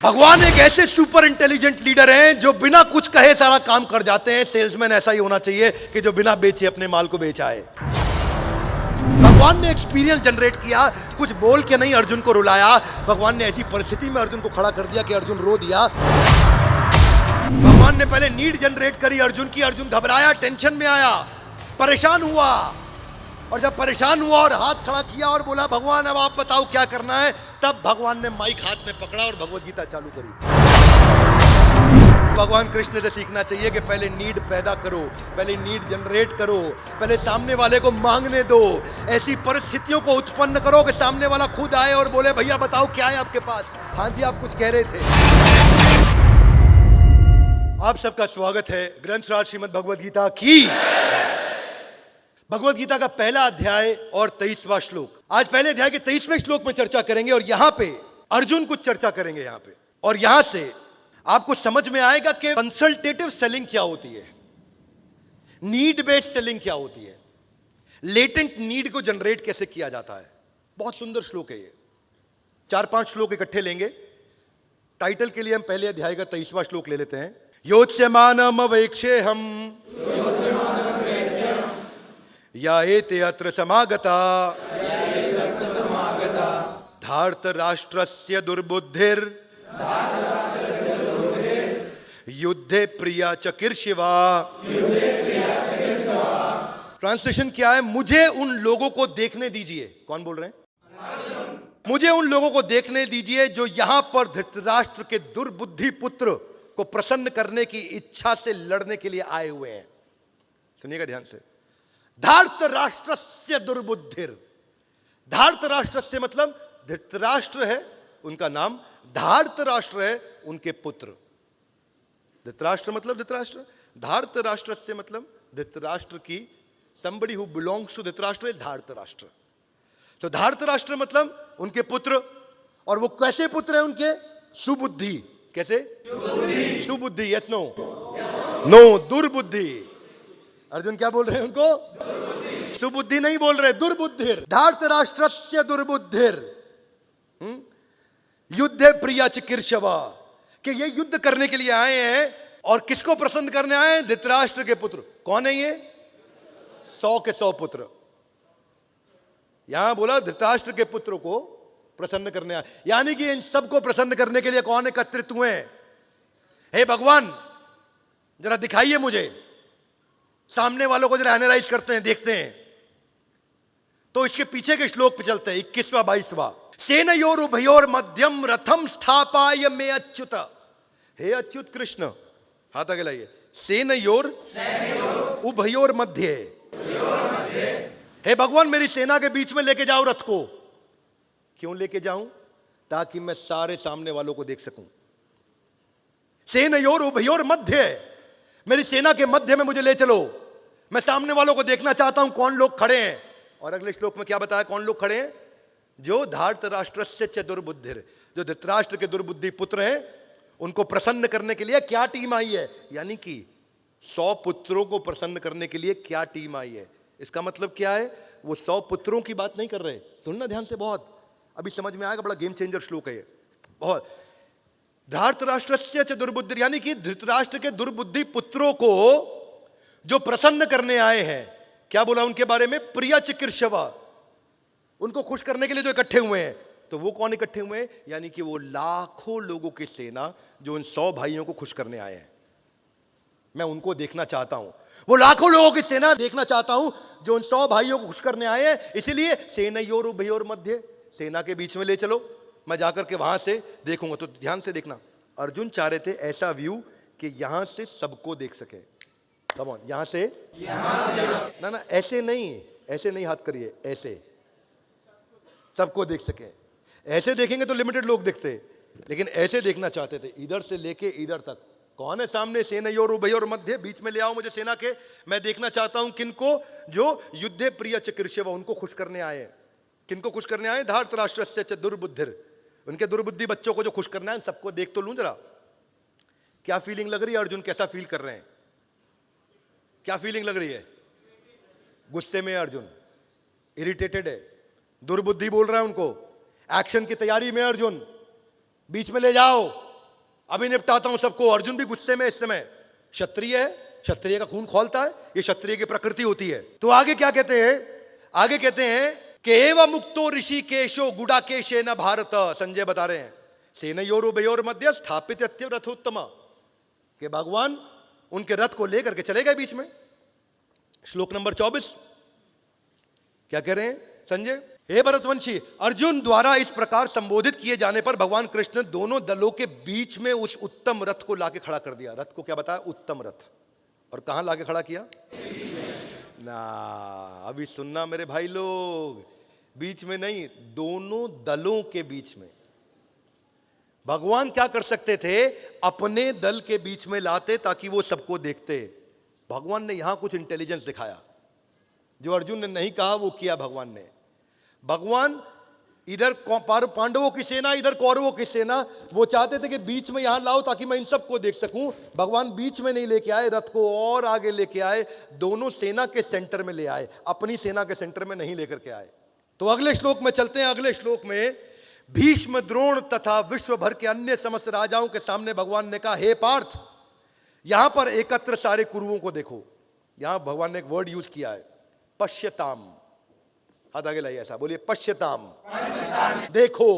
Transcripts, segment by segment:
भगवान एक ऐसे सुपर इंटेलिजेंट लीडर हैं जो बिना कुछ कहे सारा काम कर जाते हैं। सेल्समैन ऐसा ही होना चाहिए कि जो बिना बेचे अपने माल को बेच आए। भगवान ने एक्सपीरियंस जनरेट किया, कुछ बोल के नहीं अर्जुन को रुलाया। भगवान ने ऐसी परिस्थिति में अर्जुन को खड़ा कर दिया कि अर्जुन रो दिया। भगवान ने पहले नीड जनरेट करी अर्जुन की। अर्जुन घबराया, टेंशन में आया, परेशान हुआ, और जब परेशान हुआ और हाथ खड़ा किया और बोला भगवान अब आप बताओ क्या करना है, तब भगवान ने माइक हाथ में पकड़ा और भगवत गीता चालू करी। भगवान कृष्ण से सीखना चाहिए कि पहले नीड पैदा करो, पहले नीड जनरेट करो, पहले सामने वाले को मांगने दो, ऐसी परिस्थितियों को उत्पन्न करो कि सामने वाला खुद आए और बोले भैया बताओ क्या है आपके पास। हाँ जी, आप कुछ कह रहे थे। आप सबका स्वागत है ग्रंथराज श्रीमद् भगवद गीता की। भगवद गीता का पहला अध्याय और 23वां श्लोक। आज पहले अध्याय के 23वें श्लोक में चर्चा करेंगे और यहां पे अर्जुन कुछ चर्चा करेंगे यहां पे, और यहां से आपको समझ में आएगा कि कंसल्टेटिव सेलिंग क्या होती है, नीड बेस्ड सेलिंग क्या होती है, लेटेंट नीड को जनरेट कैसे किया जाता है। बहुत सुंदर श्लोक है ये। 4-5 श्लोक इकट्ठे लेंगे। टाइटल के लिए हम पहले अध्याय का 23वां श्लोक ले लेते हैं। योत्स्यमानम अवेक्षे हम या एते अत्र समागता धार्त राष्ट्रस्य दुर्बुद्धिर युद्धे प्रिया चिकीर्षिवा। ट्रांसलेशन क्या है? मुझे उन लोगों को देखने दीजिए। कौन बोल रहे हैं? मुझे उन लोगों को देखने दीजिए जो यहां पर धृतराष्ट्र के दुर्बुद्धि पुत्र को प्रसन्न करने की इच्छा से लड़ने के लिए आए हुए हैं। सुनिएगा ध्यान से। धार्त राष्ट्रस्य दुर्बुद्धिर। धार्त राष्ट्रस्य मतलब धृतराष्ट्र है उनका नाम, धार्त राष्ट्र है उनके पुत्र। धृतराष्ट्र मतलब धृतराष्ट्र, धार्त राष्ट्रस्य मतलब धृतराष्ट्र की somebody who belongs to Dhritarashtra is धार्त राष्ट्र। तो धार्त राष्ट्र मतलब उनके पुत्र, और वो कैसे पुत्र है उनके? सुबुद्धि। कैसे? सुबुद्धि। Yes no? नो, दुर्बुद्धि। अर्जुन क्या बोल रहे हैं उनको? सुबुद्धि नहीं बोल रहे, दुर्बुद्धिर। धार्त राष्ट्रस्य दुर्बुद्धिर युद्धे प्रिया चिकीर्षवा। कि ये युद्ध करने के लिए आए हैं, और किसको प्रसन्न करने आए हैं? धृतराष्ट्र के पुत्र। कौन है ये? 100 के 100 पुत्र। यहां बोला धृतराष्ट्र के पुत्र को प्रसन्न करने आए, यानी कि इन सबको प्रसन्न करने के लिए कौन एकत्रित हुए हैं? हे भगवान जरा दिखाइए मुझे, सामने वालों को जरा एनालाइज करते हैं, देखते हैं। तो इसके पीछे के श्लोक पे चलते हैं, 21वां 22वां। सेनयोर उभयोर मध्यम रथम स्थापाय मे अच्युत। हे अच्युत कृष्ण, हाथ आगे लाइए। सेनयोर उभयोर मध्य। हे भगवान मेरी सेना के बीच में लेके जाओ रथ को। क्यों लेके जाऊं? ताकि मैं सारे सामने वालों को देख सकूं। सेनयोर उभयोर मध्य, मेरी सेना के मध्य में मुझे ले चलो। मैं सामने वालों को देखना चाहता हूं कौन लोग खड़े हैं। और अगले श्लोक में क्या बताया कौन लोग खड़े हैं? जो धार्त राष्ट्रस्य च दुर्बुद्धिर, जो धृतराष्ट्र के दुर्बुद्धि पुत्र हैं, उनको प्रसन्न करने के लिए क्या टीम आई है। यानी कि 100 पुत्रों को प्रसन्न करने के लिए क्या टीम आई है। इसका मतलब क्या है? वो 100 पुत्रों की बात नहीं कर रहे। सुनना ध्यान से, बहुत अभी समझ में आएगा। बड़ा गेम चेंजर श्लोक है ये बहुत। धार्त राष्ट्रस्य च दुर्बुद्धि, यानी कि धृतराष्ट्र के दुर्बुद्धि पुत्रों को जो प्रसन्न करने आए हैं। क्या बोला उनके बारे में? प्रिया चिकीर्षवा। उनको खुश करने के लिए जो इकट्ठे हुए हैं। तो वो कौन इकट्ठे हुए हैं? यानी कि वो लाखों लोगों की सेना जो इन 100 भाइयों को खुश करने आए हैं। मैं उनको देखना चाहता हूं, वो लाखों लोगों की सेना देखना चाहता हूं जो उन 100 भाइयों को खुश करने आए हैं। इसलिए सेनयोर उभयोर मध्य, सेना के बीच में ले चलो, मैं जाकर के वहां से देखूंगा। तो ध्यान से देखना, अर्जुन चाह रहे थे ऐसा व्यू कि यहां से सबको देख सके। कम ऑन, यहां से ना, ऐसे नहीं हाथ करिए, ऐसे सबको देख सके। ऐसे देखेंगे तो लिमिटेड लोग दिखते, लेकिन ऐसे देखना चाहते थे, इधर से लेके इधर तक। कौन है सामने? सेनयोर उभयोर मध्य, बीच में ले आओ मुझे सेना के। मैं देखना चाहता हूं किनको? जो युद्धे प्रिय चिकीर्षवा, उनको खुश करने आए हैं। किनको खुश करने आए? धार्त राष्ट्रस्य च दुर्बुद्धिर, उनके दुर्बुद्धि बच्चों को जो खुश करना है। सबको देख तो लूं जरा, क्या फीलिंग लग रही है? अर्जुन कैसा फील कर रहे हैं? क्या फीलिंग लग रही है? गुस्से में है अर्जुन, इरिटेटेड है, दुर्बुद्धि बोल रहा है उनको। एक्शन की तैयारी में अर्जुन, बीच में ले जाओ, अभी निपटाता हूं सबको। अर्जुन भी गुस्से में इस समय, क्षत्रिय है, क्षत्रिय का खून खौलता है, ये क्षत्रिय की प्रकृति होती है। तो आगे क्या कहते हैं, आगे कहते हैं कि एवं मुक्तो ऋषिकेशो गुडाकेशेन भारत, संजय बता रहे हैं, सेनयोरुभयोर मध्य स्थापित अत्यव रथोत्तम, कि भगवान उनके रथ को लेकर के चले गए बीच में। श्लोक नंबर 24 क्या कह रहे हैं संजय, हे भरतवंशी, अर्जुन द्वारा इस प्रकार संबोधित किए जाने पर भगवान कृष्ण दोनों दलों के बीच में उस उत्तम रथ को लाके खड़ा कर दिया। रथ को क्या बताया, उत्तम रथ। और कहां लाके खड़ा किया ना, अभी सुनना मेरे भाई लोग, बीच में नहीं, दोनों दलों के बीच में। भगवान क्या कर सकते थे, अपने दल के बीच में लाते ताकि वो सबको देखते। भगवान ने यहां कुछ इंटेलिजेंस दिखाया, जो अर्जुन ने नहीं कहा वो किया भगवान ने। भगवान इधर पांडवों की सेना, इधर कौरवों की सेना, वो चाहते थे कि बीच में यहां लाओ ताकि मैं इन सबको देख सकूं। भगवान बीच में नहीं लेके आए, रथ को और आगे लेके आए, दोनों सेना के सेंटर में ले आए, अपनी सेना के सेंटर में नहीं लेकर के आए। तो अगले श्लोक में चलते हैं। अगले श्लोक में भीष्म, द्रोण तथा विश्व भर के अन्य समस्त राजाओं के सामने भगवान ने कहा, हे पार्थ, यहां पर एकत्र सारे कुरुओं को देखो। यहां भगवान ने एक वर्ड यूज किया है, पश्यताम। हाथ आगे लाइए, ऐसा बोलिए, पश्यताम, देखो।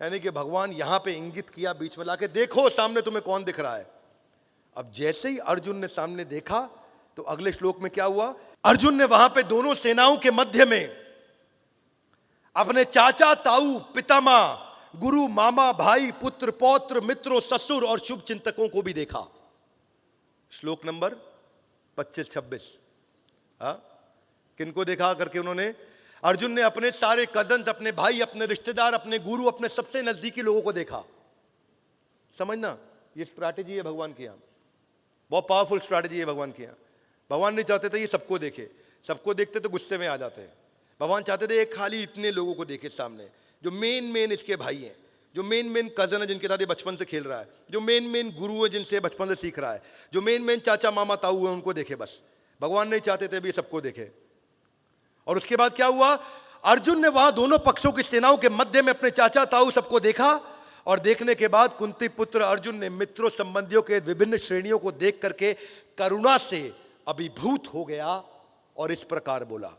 यानी कि भगवान यहां पे इंगित किया, बीच में लाके, देखो सामने तुम्हें कौन दिख रहा है। अब जैसे ही अर्जुन ने सामने देखा तो अगले श्लोक में क्या हुआ, अर्जुन ने वहां पे दोनों सेनाओं के मध्य में अपने चाचा, ताऊ, पितामह, गुरु, मामा, भाई, पुत्र, पौत्र, मित्रों, ससुर और शुभ चिंतकों को भी देखा। श्लोक नंबर 25-26। किनको देखा करके उन्होंने, अर्जुन ने अपने सारे कजन्स, अपने भाई, अपने रिश्तेदार, अपने गुरु, अपने सबसे नजदीकी लोगों को देखा। समझना, ये स्ट्रैटेजी है भगवान की यहां, बहुत पावरफुल स्ट्रैटेजी है भगवान की यहां। भगवान नहीं चाहते थे ये सबको देखे, सबको देखते तो गुस्से में आ जाते हैं। भगवान चाहते थे एक खाली इतने लोगों को देखे सामने, जो मेन इसके भाई हैं, जो मेन कजन है जिनके साथ ये बचपन से खेल रहा है, जो मेन गुरु है जिनसे बचपन से सीख रहा है, जो मेन चाचा, मामा, ताऊ है, उनको देखे बस। भगवान नहीं चाहते थे भी सबको देखे। और उसके बाद क्या हुआ, अर्जुन ने वहां दोनों पक्षों की सेनाओं के मध्य में अपने चाचा, ताऊ सबको देखा। और देखने के बाद कुंती पुत्र अर्जुन ने मित्रों, संबंधियों के विभिन्न श्रेणियों को देख करके करुणा से अभिभूत हो गया और इस प्रकार बोला।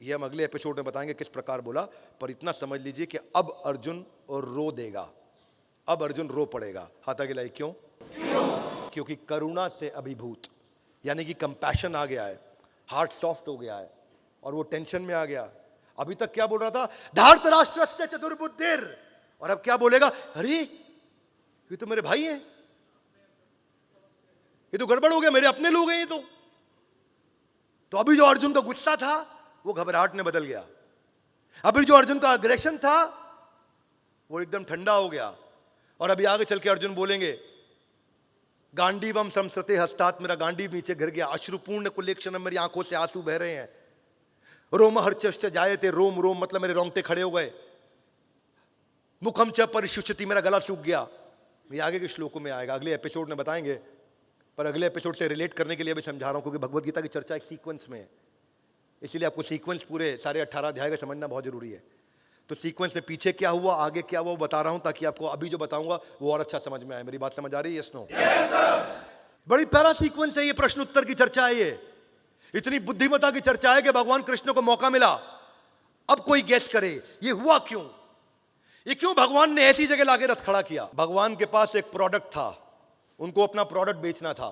ये हम अगले एपिसोड में बताएंगे किस प्रकार बोला, पर इतना समझ लीजिए कि अब अर्जुन रो देगा, अब अर्जुन रो पड़ेगा। हाथ आगे लाइए, क्यों? क्योंकि करुणा से अभिभूत, यानी कि कंपैशन आ गया है, हार्ट सॉफ्ट हो गया है और वो टेंशन में आ गया। अभी तक क्या बोल रहा था, धार्तराष्ट्रस्य च दुर्बुद्धिर, और अब क्या बोलेगा, अरे ये तो मेरे भाई हैं, ये तो गड़बड़ हो गया, मेरे अपने लोग हैं ये तो अभी जो अर्जुन का गुस्सा था वो घबराहट में बदल गया। अभी जो अर्जुन का अग्रेशन था वो एकदम ठंडा हो गया। और अभी आगे चल के अर्जुन बोलेंगे, गांडीवम संसृते हस्तात, मेरा गांडीव नीचे गिर गया, अश्रुपूर्ण कुलेक्षणम, मेरी आंखों से आंसू बह रहे हैं, रोम हर्चश्च जायते, रोम रोम मतलब मेरे रोंगटे खड़े हो गए, मुखम च परिशुष्यति, मेरा गला सूख गया। ये आगे के श्लोकों में आएगा, अगले एपिसोड में बताएंगे, पर अगले एपिसोड से रिलेट करने के लिए भी समझा रहा हूं, क्योंकि भगवत गीता की चर्चा एक सीक्वेंस में है, इसलिए आपको सीक्वेंस पूरे सारे 18 अध्याय का समझना बहुत जरूरी है। तो सीक्वेंस में पीछे क्या हुआ, आगे क्या हुआ, वो बता रहा हूं, ताकि आपको अभी जो बताऊंगा वो और अच्छा समझ में आए। मेरी बात समझ आ रही है? Yes no? बड़ी प्यारा सीक्वेंस है ये, प्रश्न उत्तर की चर्चा है ये, इतनी बुद्धिमता की चर्चा है कि भगवान कृष्ण को मौका मिला। अब कोई गेस करे ये हुआ क्यों, ये क्यों भगवान ने ऐसी जगह लाके रथ खड़ा किया। भगवान के पास एक प्रोडक्ट था, उनको अपना प्रोडक्ट बेचना था,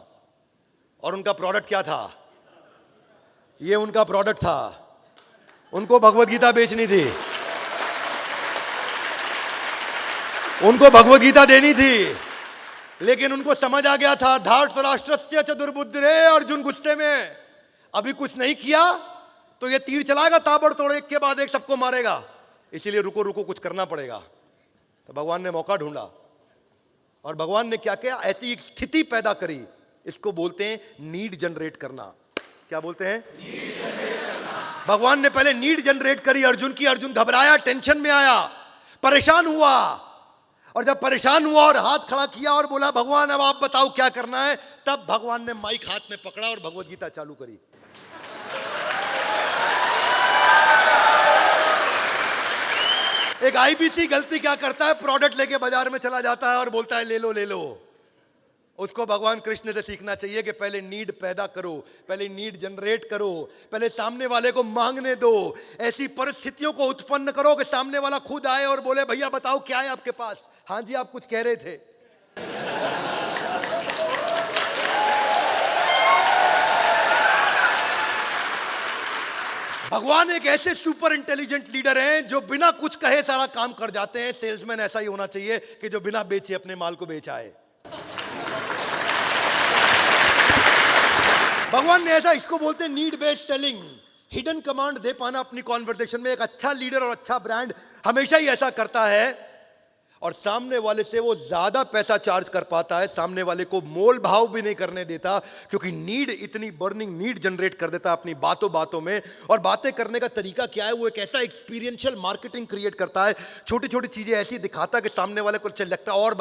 और उनका प्रोडक्ट क्या था, ये उनका प्रोडक्ट था, उनको भगवत गीता बेचनी थी, उनको भगवत गीता देनी थी। लेकिन उनको समझ आ गया था, धार्तराष्ट्रस्य च दुर्बुद्धिरे, अर्जुन गुस्से में अभी कुछ नहीं किया तो ये तीर चलाएगा ताबड़तोड़, एक के बाद एक सबको मारेगा, इसीलिए रुको रुको कुछ करना पड़ेगा। तो भगवान ने मौका ढूंढा, और भगवान ने क्या किया, ऐसी एक स्थिति पैदा करी, इसको बोलते हैं नीड जनरेट करना। क्या बोलते हैं? नीड जनरेट करना। भगवान ने पहले नीड जनरेट करी अर्जुन की, अर्जुन घबराया, टेंशन में आया, परेशान हुआ, और जब परेशान हुआ और हाथ खड़ा किया और बोला भगवान अब आप बताओ क्या करना है, तब भगवान ने माइक हाथ में पकड़ा और भगवत गीता चालू करी। एक आईबीसी गलती क्या करता है, प्रोडक्ट लेके बाजार में चला जाता है और बोलता है ले लो ले लो। उसको भगवान कृष्ण से सीखना चाहिए कि पहले नीड पैदा करो, पहले नीड जनरेट करो, पहले सामने वाले को मांगने दो, ऐसी परिस्थितियों को उत्पन्न करो कि सामने वाला खुद आए और बोले भैया बताओ क्या है आपके पास। हाँ जी, आप कुछ कह रहे थे। भगवान एक ऐसे सुपर इंटेलिजेंट लीडर हैं जो बिना कुछ कहे सारा काम कर जाते हैं। सेल्समैन ऐसा ही होना चाहिए कि जो बिना बेचे अपने माल को बेच आए। भगवान ने ऐसा, इसको बोलते हैं need based selling, hidden command दे पाना अपनी कॉन्वर्सेशन में। एक अच्छा लीडर और अच्छा ब्रांड हमेशा ही ऐसा करता है और सामने वाले से वो ज्यादा पैसा चार्ज कर पाता है, सामने वाले को मोल भाव भी नहीं करने देता, क्योंकि नीड इतनी बर्निंग नीड जनरेट कर देता अपनी बातों बातों में। और बातें करने का तरीका क्या है, वो एक ऐसा एक्सपीरियंशियल मार्केटिंग क्रिएट करता है, छोटी छोटी चीजें ऐसी दिखाता है कि सामने वाले को चल लगता है और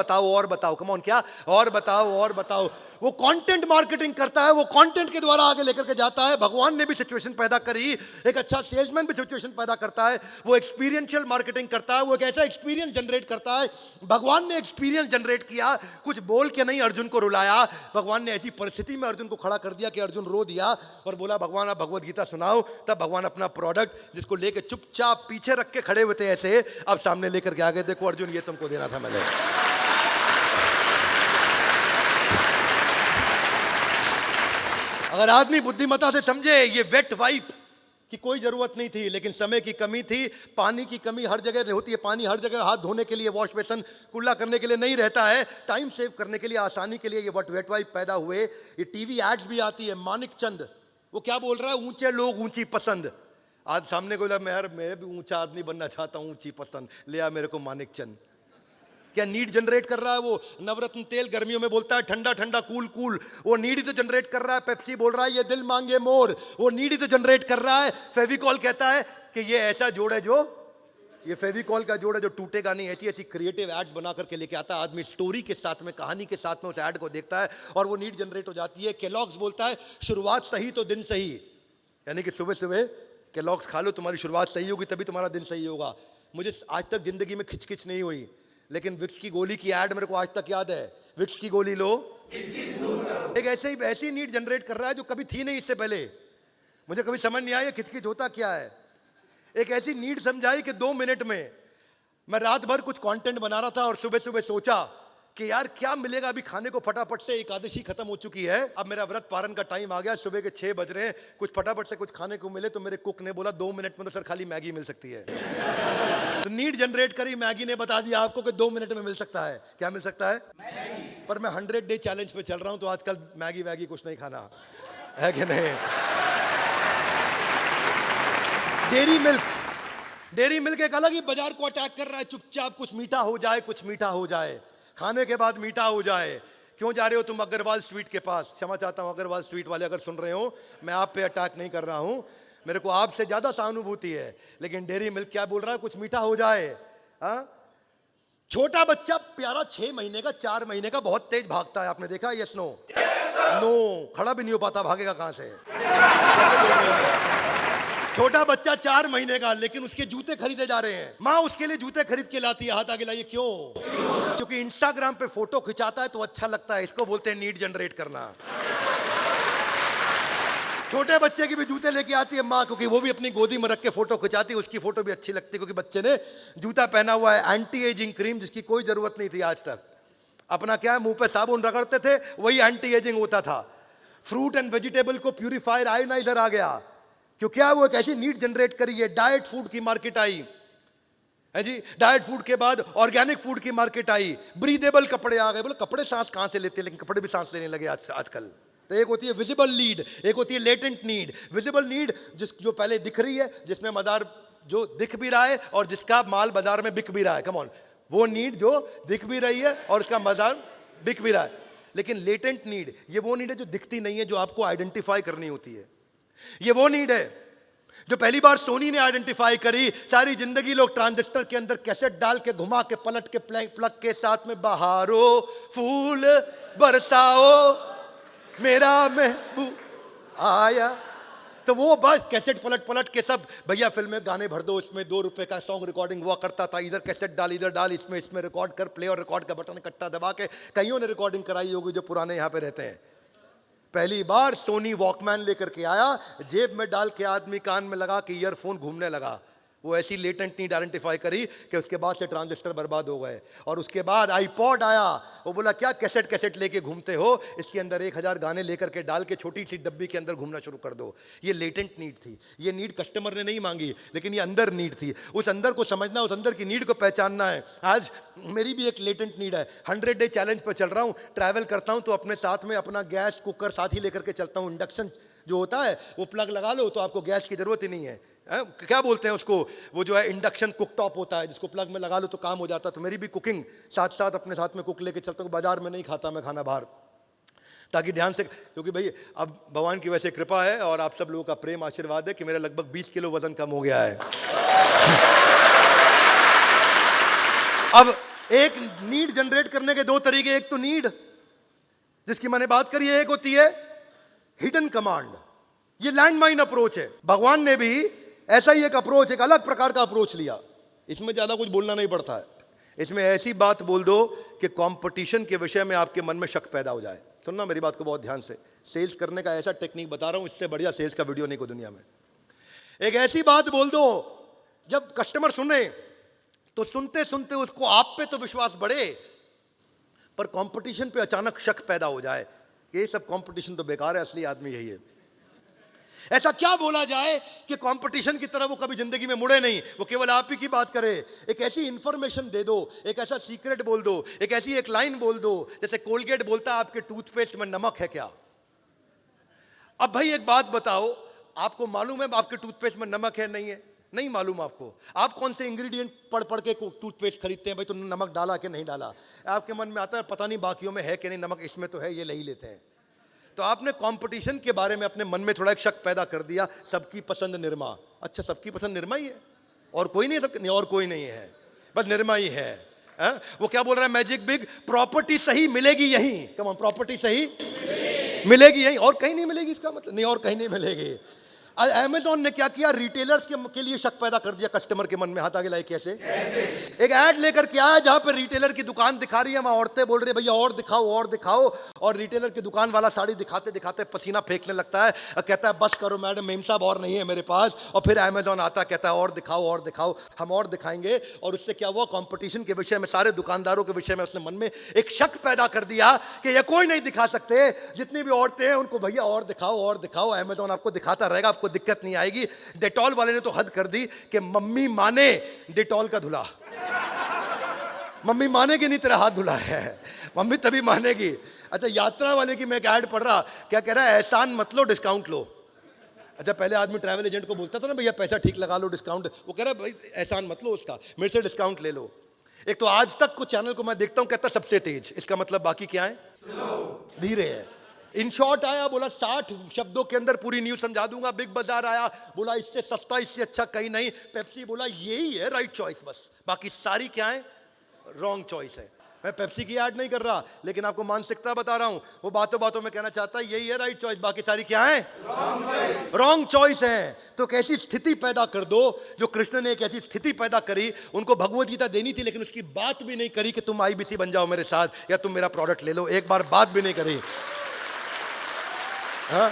बताओ कम ऑन, क्या और बताओ। वो कंटेंट मार्केटिंग करता है, वो कंटेंट के द्वारा आगे लेकर के जाता है। भगवान ने भी सिचुएशन पैदा करी, एक अच्छा सेल्समैन भी सिचुएशन पैदा करता है, वो एक्सपीरियंशियल मार्केटिंग करता है, वो एक ऐसा एक्सपीरियंस जनरेट करता है। भगवान ने एक्सपीरियंस जनरेट किया, कुछ बोल के नहीं अर्जुन को रुलाया। भगवान ने ऐसी परिस्थिति में अर्जुन को खड़ा कर दिया कि अर्जुन रो दिया और बोला भगवान आप भगवत गीता सुनाओ। तब भगवान अपना प्रोडक्ट जिसको लेके चुपचाप पीछे रख के खड़े हुए थे ऐसे, अब सामने लेकर के आ गए, देखो अर्जुन ये तुमको देना था मैंने। अगर आदमी बुद्धिमत्ता से समझे ये वेट वाइप की कोई जरूरत नहीं थी, लेकिन समय की कमी थी, पानी की कमी हर जगह होती है, पानी हर जगह हाथ धोने के लिए, वॉश बेसन कुल्ला करने के लिए नहीं रहता है, टाइम सेव करने के लिए, आसानी के लिए ये वेट वाइप पैदा हुए। ये टीवी एड्स भी आती है, मानिक चंद वो क्या बोल रहा है, ऊंचे लोग ऊंची पसंद। आज सामने को मैं भी ऊंचा आदमी बनना चाहता हूं, ऊंची पसंद ले आ मेरे को मानिक चंद। क्या नीड जनरेट कर रहा है वो? नवरत्न तेल गर्मियों में बोलता है ठंडा ठंडा कूल कूल, वो नीड ही तो जनरेट कर रहा है। पेप्सी बोल रहा है ये दिल मांगे मोर, वो नीड ही तो जनरेट कर रहा है। फेविकॉल कहता है कि ये ऐसा जोड़ है, जो ये फेविकॉल का जोड़ है जो टूटेगा नहीं। ऐसी ऐसी क्रिएटिव एड्स बना करके लेके आता है आदमी, स्टोरी के साथ में, कहानी के साथ में उस एड को देखता है और वो नीड जनरेट हो जाती है। केलॉग्स बोलता है शुरुआत सही तो दिन सही, यानी कि सुबह सुबह केलॉग्स खा लो, तुम्हारी शुरुआत सही होगी तभी तुम्हारा दिन सही होगा। मुझे आज तक जिंदगी में खिचखिच नहीं हुई, लेकिन विक्स की गोली की एड मेरे को आज तक याद है। विक्स की गोली लो, एक ऐसी नीड जनरेट कर रहा है जो कभी थी नहीं इससे पहले। मुझे कभी समझ नहीं आया खिचखिच होता क्या है। एक ऐसी नीड समझाई कि 2 मिनट में मैं रात भर कुछ कंटेंट बना रहा था और सुबह सुबह सोचा कि यार क्या मिलेगा अभी खाने को फटाफट से। एकादशी खत्म हो चुकी है, अब मेरा व्रत पारण का टाइम आ गया, सुबह के 6 बज रहे हैं, कुछ फटाफट से कुछ खाने को मिले। तो मेरे कुक ने बोला 2 मिनट में तो सर खाली मैगी मिल सकती है। तो नीड जनरेट करी, मैगी ने बता दिया आपको कि 2 मिनट में मिल सकता है। क्या मिल सकता है? मैगी। पर मैं 100 डे चैलेंज पे चल रहा हूं, तो आजकल मैगी वैगी कुछ नहीं खाना है कि नहीं। डेयरी मिल्क एक अलग ही बाजार को अटैक कर रहा है। चुपचाप कुछ मीठा हो जाए, कुछ मीठा हो जाए, खाने के बाद मीठा हो जाए। क्यों जा रहे हो तुम अग्रवाल स्वीट के पास? क्षमा चाहता हूं अग्रवाल स्वीट वाले अगर सुन रहे हो, मैं आप पे अटैक नहीं कर रहा हूं, मेरे को आपसे ज्यादा सहानुभूति है। लेकिन डेयरी मिल्क क्या बोल रहा है, कुछ मीठा हो जाए। छोटा बच्चा प्यारा 6 महीने का, 4 महीने का, बहुत तेज भागता है, आपने देखा? Yes no? नो, खड़ा भी नहीं हो पाता, भागेगा कहां से? छोटा बच्चा 4 महीने का, लेकिन उसके जूते खरीदे जा रहे हैं। माँ उसके लिए जूते खरीद के लाती है, हाथ आगे लाइए। क्यों? क्योंकि इंस्टाग्राम पे फोटो खिंचाता है तो अच्छा लगता है। इसको बोलते हैं नीड जनरेट करना। छोटे बच्चे की भी जूते लेके आती है माँ, क्योंकि वो भी अपनी गोदी में रख के फोटो खिंचाती है, उसकी फोटो भी अच्छी लगती है, क्योंकि बच्चे ने जूता पहना हुआ है। एंटी एजिंग क्रीम जिसकी कोई जरूरत नहीं थी आज तक, अपना क्या है मुंह पे साबुन रगड़ते थे, वही एंटी एजिंग होता था। फ्रूट एंड वेजिटेबल को प्यूरिफायर आयोनाइजर आ गया, क्यों? क्या वो एक ऐसी नीड जनरेट करी है। डाइट फूड की मार्केट आई है जी, डाइट फूड के बाद ऑर्गेनिक फूड की मार्केट आई, ब्रीदेबल कपड़े आ गए। बोले कपड़े सांस कहां से लेते हैं, लेकिन कपड़े भी सांस लेने लगे आजकल। तो एक होती है विजिबल नीड, एक होती है लेटेंट नीड। विजिबल नीड जो पहले दिख रही है, जिसमें बाजार जो दिख भी रहा है और जिसका माल बाजार में बिक भी रहा है, कम ऑन, वो नीड जो दिख भी रही है और उसका बाजार बिक भी रहा है। लेकिन लेटेंट नीड, ये वो नीड है जो दिखती नहीं है, जो आपको आइडेंटिफाई करनी होती है। ये वो नीड है जो पहली बार सोनी ने आइडेंटिफाई करी। सारी जिंदगी लोग ट्रांजिस्टर के अंदर कैसेट डाल के, घुमा के, पलट के, प्लग के साथ में बहारो फूल बरसाओ मेरा महबूब आया तो वो बस कैसेट पलट पलट के सब भैया फिल्म में गाने भर दो, इसमें 2 रुपए का सॉन्ग रिकॉर्डिंग हुआ करता था, इधर कैसेट डाल इधर डाल, इसमें रिकॉर्ड कर, प्ले और रिकॉर्ड का बटन इकट्ठा दबा के कईयों ने रिकॉर्डिंग कराई होगी जो पुराने यहाँ पे रहते हैं। पहली बार सोनी वॉकमैन लेकर के आया, जेब में डाल के आदमी कान में लगा के ईयरफोन घूमने लगा। वो ऐसी लेटेंट नीड आइडेंटिफाई करी कि उसके बाद से ट्रांजिस्टर बर्बाद हो गए। और उसके बाद आईपॉड आया, वो बोला क्या कैसेट लेके घूमते हो, इसके अंदर 1000 गाने लेकर के डाल के छोटी सी डब्बी के अंदर घूमना शुरू कर दो। ये लेटेंट नीड थी, ये नीड कस्टमर ने नहीं मांगी, लेकिन ये अंदर नीड थी। उस अंदर को समझना, उस अंदर की नीड को पहचानना है। आज मेरी भी एक लेटेंट नीड है, 100 डे चैलेंज पर चल रहा हूँ, ट्रैवल करता हूँ तो अपने साथ में अपना गैस कुकर साथ ही लेकर के चलता हूँ। इंडक्शन जो होता है वो प्लग लगा लो तो आपको गैस की जरूरत ही नहीं है। क्या बोलते हैं उसको, वो जो है इंडक्शन कुक टॉप होता है जिसको प्लग में लगा लो तो काम हो जाता है। तो मेरी भी कुकिंग साथ साथ अपने साथ में कुक लेके चलता हूँ। बाजार में नहीं खाता मैं खाना बाहर, ताकि ध्यान से, क्योंकि भाई अब भगवान की वैसे कृपा है और आप सब लोगों का प्रेम आशीर्वाद है कि मेरा लगभग 20 किलो वजन कम हो गया है। अब एक नीड जनरेट करने के 2 तरीके, एक तो नीड जिसकी मैंने बात करी है, एक होती है हिडन कमांड। ये लैंडमाइन अप्रोच है। भगवान ने भी ऐसा ही एक अप्रोच, एक अलग प्रकार का अप्रोच लिया। इसमें ज्यादा कुछ बोलना नहीं पड़ता है, इसमें ऐसी बात बोल दो कि कंपटीशन के विषय में आपके मन में शक पैदा हो जाए। सुनना मेरी बात को बहुत ध्यान से, सेल्स करने का ऐसा टेक्निक बता रहा हूं, इससे बढ़िया सेल्स का वीडियो नहीं को दुनिया में। एक ऐसी बात बोल दो जब कस्टमर सुने तो सुनते सुनते उसको आप पे तो विश्वास बढ़े, पर कंपटीशन पे अचानक शक पैदा हो जाए कि ये सब कंपटीशन तो बेकार है, असली आदमी यही है। ऐसा क्या बोला जाए कि कंपटीशन की तरह वो कभी जिंदगी में मुड़े नहीं, वो केवल आप ही की बात करे। एक ऐसी इंफॉर्मेशन दे दो, एक ऐसा सीक्रेट बोल दो, एक ऐसी एक लाइन बोल दो, जैसे कोलगेट बोलता है आपके टूथपेस्ट में नमक है क्या। अब भाई एक बात बताओ, आपको मालूम है आपके टूथपेस्ट में नमक है नहीं है? नहीं मालूम आपको। आप कौन से इंग्रेडिएंट पढ़ पढ़ के टूथपेस्ट खरीदते हैं, भाई तुमने नमक डाला कि नहीं डाला? आपके मन में आता है पता नहीं बाकियों में है कि नहीं नमक, इसमें तो है, ये ले ही लेते हैं। तो आपने कंपटीशन के बारे में अपने मन में थोड़ा एक शक पैदा कर दिया। सबकी पसंद निरमा, अच्छा सबकी पसंद निरमा ही है और कोई नहीं, नहीं और कोई नहीं है, बस निरमा ही है। वो क्या बोल रहा है मैजिक बिग, प्रॉपर्टी सही मिलेगी यहीं, कम ऑन, प्रॉपर्टी सही मिलेगी यहीं और कहीं नहीं मिलेगी। इसका मतलब नहीं और कहीं नहीं मिलेगी। अमेज़न ने क्या किया, रिटेलर्स के लिए शक पैदा कर दिया कस्टमर के मन में। हाथ आगे लाए कैसे? एक ऐड लेकर के आया जहां पर रिटेलर की दुकान दिखा रही है, वहां औरतें बोल रही है भैया और दिखाओ और दिखाओ, और रिटेलर की दुकान वाला साड़ी दिखाते दिखाते पसीना फेंकने लगता है और कहता है बस करो मैडम, मेम साहब और नहीं है मेरे पास। और फिर अमेज़न आता कहता है और दिखाओ, हम और दिखाएंगे। और उससे क्या हुआ, कंपटीशन के विषय में, सारे दुकानदारों के विषय में उसने मन में एक शक पैदा कर दिया कि ये कोई नहीं दिखा सकते, जितनी भी औरतें हैं उनको भैया और दिखाओ, अमेज़न आपको दिखाता रहेगा, आपको दिक्कत नहीं आएगी। डेटॉल वाले ने तो हद कर दी कि मम्मी माने डेटॉल का धुला, मम्मी मानेगी नहीं तेरा हाथ धुला है, मम्मी तभी मानेगी। अच्छा यात्रा वाले की मैं एक ऐड पढ़ रहा, क्या कह रहा है, एहसान मत लो डिस्काउंट लो। अच्छा पहले आदमी ट्रैवल एजेंट को बोलता था ना भैया पैसा ठीक लगा लो डिस्काउंट, वो कह रहा है भाई एहसान मत लो उसका, मेरे से डिस्काउंट ले लो। एक तो आज तक को चैनल को मैं देखता हूं कहता सबसे तेज, इसका मतलब बाकी क्या है, धीरे है। इन शॉर्ट आया, बोला 60 शब्दों के अंदर पूरी न्यूज समझा दूंगा। बिग बाजार आया, बोला इससे सस्ता इससे अच्छा कहीं नहीं। पेप्सी बोला यही है राइट चॉइस, बस बाकी सारी क्या है रॉन्ग चॉइस है। मैं पेप्सी की ऐड नहीं कर रहा, लेकिन आपको मानसिकता बता रहा हूं। वो बातों बातों में कहना चाहता है यही है राइट चॉइस, बाकी सारी क्या है रॉन्ग चॉइस है। तो कैसी स्थिति पैदा कर दो, जो कृष्ण ने एक ऐसी स्थिति पैदा करी, उनको भगवत गीता देनी थी लेकिन उसकी बात भी नहीं करी कि तुम आईबीसी बन जाओ मेरे साथ या तुम मेरा प्रोडक्ट ले लो, एक बार बात भी नहीं करी। हाँ?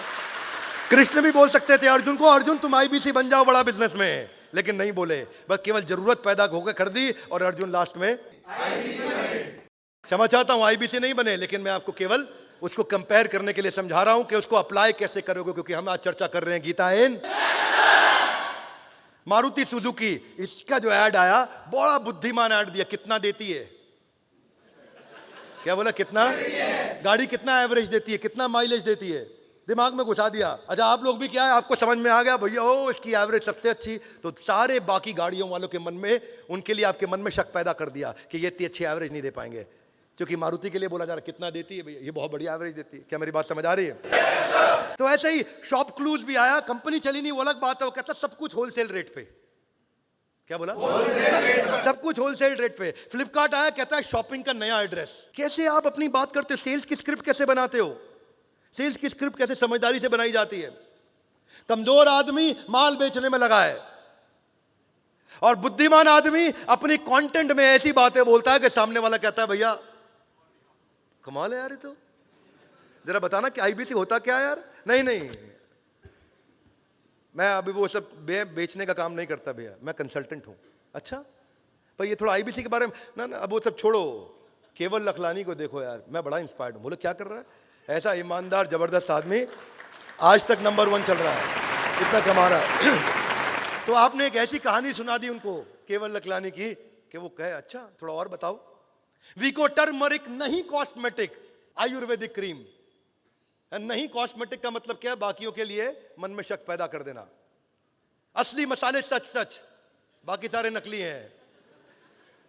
कृष्ण भी बोल सकते थे अर्जुन को, अर्जुन तुम आईबीसी बन जाओ बड़ा बिजनेस में, लेकिन नहीं बोले, बस केवल जरूरत पैदा होकर कर दी और अर्जुन लास्ट में क्षमा चाहता हूं आईबीसी नहीं बने, लेकिन मैं आपको केवल उसको कंपेयर करने के लिए समझा रहा हूं कि उसको अप्लाई कैसे करोगे, क्योंकि हम आज चर्चा कर रहे हैं गीता इन। मारुति सुजुकी, इसका जो ऐड आया बड़ा बुद्धिमान ऐड दिया। कितना देती है, क्या बोला, कितना गाड़ी कितना एवरेज देती है, कितना माइलेज देती है, दिमाग में घुसा दिया। अच्छा आप लोग भी क्या है, आपको समझ में आ गया भैया ओ इसकी एवरेज सबसे अच्छी, तो सारे बाकी गाड़ियों वालों के मन में, उनके लिए आपके मन में शक पैदा कर दिया कि ये इतनी अच्छी एवरेज नहीं दे पाएंगे, क्योंकि मारुति के लिए बोला जा रहा कितना देती है भैया, ये बहुत बढ़िया एवरेज देती है। क्या मेरी बात समझ आ रही है? तो ऐसे ही शॉप क्लूज भी आया, कंपनी चली नहीं वो अलग बात है, वो कहता सब कुछ होलसेल रेट पे। क्या बोला, सब कुछ होलसेल रेट पे। फ्लिपकार्ट आया, कहता है शॉपिंग का नया एड्रेस। कैसे आप अपनी बात करते हो, सेल्स की स्क्रिप्ट कैसे बनाते हो, सेल्स की स्क्रिप्ट कैसे समझदारी से बनाई जाती है। कमजोर आदमी माल बेचने में लगा है, और बुद्धिमान आदमी अपनी कंटेंट में ऐसी बातें बोलता है कि सामने वाला कहता है भैया कमाल है यार, ये तो जरा बताना कि आईबीसी होता क्या है यार। नहीं नहीं, मैं अभी वो सब बेचने का काम नहीं करता भैया, मैं कंसल्टेंट हूं। अच्छा पर ये थोड़ा आईबीसी के बारे में ना, अब वो सब छोड़ो, केवल लखलानी को देखो यार, मैं बड़ा इंस्पायर्ड हूं। बोले क्या कर रहा है? ऐसा ईमानदार जबरदस्त आदमी आज तक नंबर 1 चल रहा है, इतना कमा रहा है। तो आपने एक ऐसी कहानी सुना दी उनको केवल लखलानी की कि वो कहे अच्छा थोड़ा और बताओ। वीको टर्मरिक नहीं कॉस्मेटिक, आयुर्वेदिक क्रीम। नहीं कॉस्मेटिक का मतलब क्या है? बाकियों के लिए मन में शक पैदा कर देना। असली मसाले सच सच, बाकी सारे नकली हैं।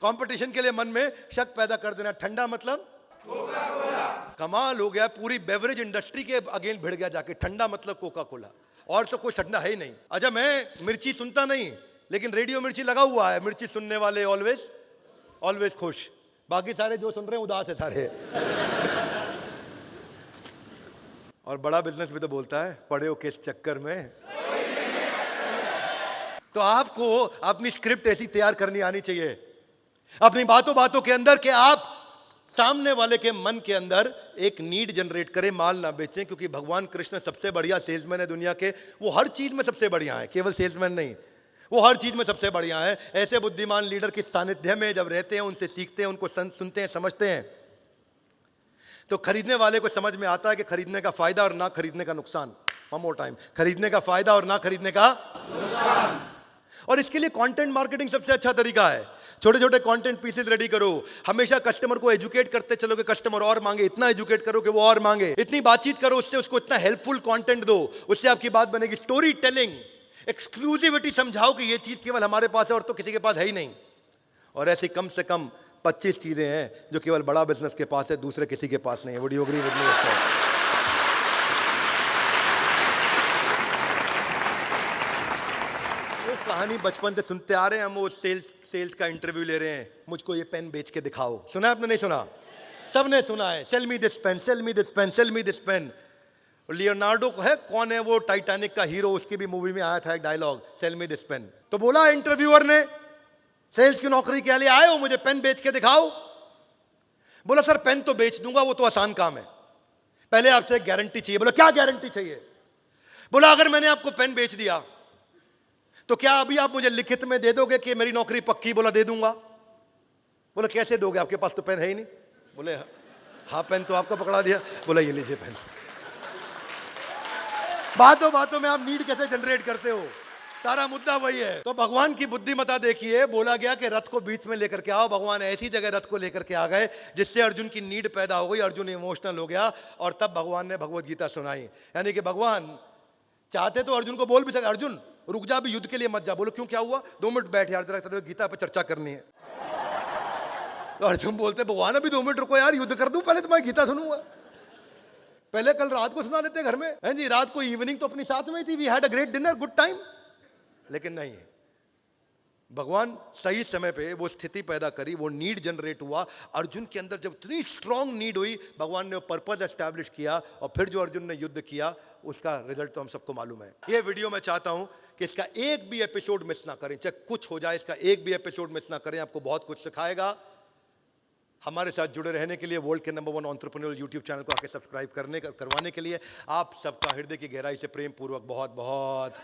कंपटीशन के लिए मन में शक पैदा कर देना। ठंडा मतलब कोका कोला। कमाल हो गया, पूरी बेवरेज इंडस्ट्री के अगेंस्ट भिड़ गया जाके। ठंडा मतलब कोका कोला, और सब कुछ ठंडा है ही नहीं। अच्छा मैं मिर्ची सुनता नहीं, लेकिन रेडियो मिर्ची लगा हुआ है। मिर्ची सुनने वाले ऑलवेज ऑलवेज खुश, बाकी सारे जो सुन रहे हैं उदास है सारे। और बड़ा बिजनेस भी तो बोलता है पड़े हो किस चक्कर में। तो आपको अपनी स्क्रिप्ट ऐसी तैयार करनी आनी चाहिए अपनी बातों बातों के अंदर कि आप सामने वाले के मन के अंदर एक नीड जनरेट करें, माल ना बेचें। क्योंकि भगवान कृष्ण सबसे बढ़िया सेल्समैन है दुनिया के। वो हर चीज में सबसे बढ़िया है, केवल सेल्समैन नहीं, वो हर चीज में सबसे बढ़िया है। ऐसे बुद्धिमान लीडर के सानिध्य में जब रहते हैं, उनसे सीखते हैं, उनको सुनते हैं, समझते हैं, तो खरीदने वाले को समझ में आता है कि खरीदने का फायदा और ना खरीदने का नुकसान। वन मोर टाइम, खरीदने का फायदा और ना खरीदने का नुकसान। और इसके लिए कंटेंट मार्केटिंग सबसे अच्छा तरीका है। छोटे छोटे कंटेंट पीसेस रेडी करो, हमेशा कस्टमर को एजुकेट करते चलो कि कस्टमर और मांगे, इतना एजुकेट करो कि वो और मांगे, इतनी बातचीत करो उससे, उसको इतना हेल्पफुल कंटेंट दो, उससे आपकी बात बनेगी। स्टोरी टेलिंग, एक्सक्लूसिविटी समझाओ कि ये चीज केवल हमारे पास है और तो किसी के पास है ही नहीं। और ऐसी कम से कम 25 चीजें हैं जो केवल बड़ा बिजनेस के पास है, दूसरे किसी के पास नहीं है। Would you agree with me? वो कहानी बचपन से सुनते आ रहे हैं हम, वो सेल्स का इंटरव्यू ले रहे हैं, मुझको ये पेन बेच के दिखाओ। सुना आपने? नहीं सुना? सबने सुना है, sell me this pen, sell me this pen, sell me this pen. Leonardo को है, कौन है वो टाइटैनिक का हीरो, उसकी भी मूवी में आया था एक dialogue, sell me this pen. तो बोला इंटरव्यूअर ने सेल्स की नौकरी के लिए आए हो, मुझे पेन बेच के दिखाओ। बोला सर पेन तो बेच दूंगा, वो तो आसान काम है, पहले आपसे गारंटी चाहिए। बोला क्या गारंटी चाहिए? बोला अगर मैंने आपको पेन बेच दिया तो क्या अभी आप मुझे लिखित में दे दोगे कि मेरी नौकरी पक्की? बोला दे दूंगा। बोला कैसे दोगे, आपके पास तो पेन है ही नहीं। बोले हाँ पेन तो आपको पकड़ा दिया। बोला ये लीजिए पेन। बातों बातों में आप नीड कैसे जनरेट करते हो, सारा मुद्दा वही है। तो भगवान की बुद्धिमता देखिए, बोला गया कि रथ को बीच में लेकर के आओ। भगवान ऐसी जगह रथ को लेकर के आ गए जिससे अर्जुन की नीड पैदा हो गई, अर्जुन इमोशनल हो गया, और तब भगवान ने भगवत गीता सुनाई। यानी कि भगवान चाहते तो अर्जुन को बोल भी सकते, अर्जुन रुक जा, भी युद्ध के लिए मत जा। बोलो क्यों, क्या हुआ? 2 मिनट बैठ यार, जरा गीता पर चर्चा करनी है। तो अर्जुन बोलते भगवान अभी 2 मिनट रुको यार, युद्ध कर दूं, पहले तुम्हारी गीता सुनूंगा। पहले कल रात को सुना देते घर में, हैं जी, रात को इवनिंग तो अपनी साथ में ही थी, we had a great dinner, good time. लेकिन नहीं, भगवान सही समय पे वो स्थिति पैदा करी, वो नीड जनरेट हुआ अर्जुन के अंदर। जब इतनी स्ट्रांग नीड हुई, भगवान ने पर्पस एस्टैब्लिश किया, और फिर जो अर्जुन ने युद्ध किया उसका रिजल्ट तो हम सबको मालूम है। ये वीडियो मैं चाहता हूं कि इसका एक भी एपिसोड मिस ना करें, चाहे कुछ हो जाए, इसका एक भी एपिसोड मिस ना करें, आपको बहुत कुछ सिखाएगा। हमारे साथ जुड़े रहने के लिए, वर्ल्ड के नंबर 1 एंटरप्रेन्योर यूट्यूब चैनल को आके सब्सक्राइब करवाने के लिए आप सबका हृदय की गहराई से प्रेम पूर्वक बहुत बहुत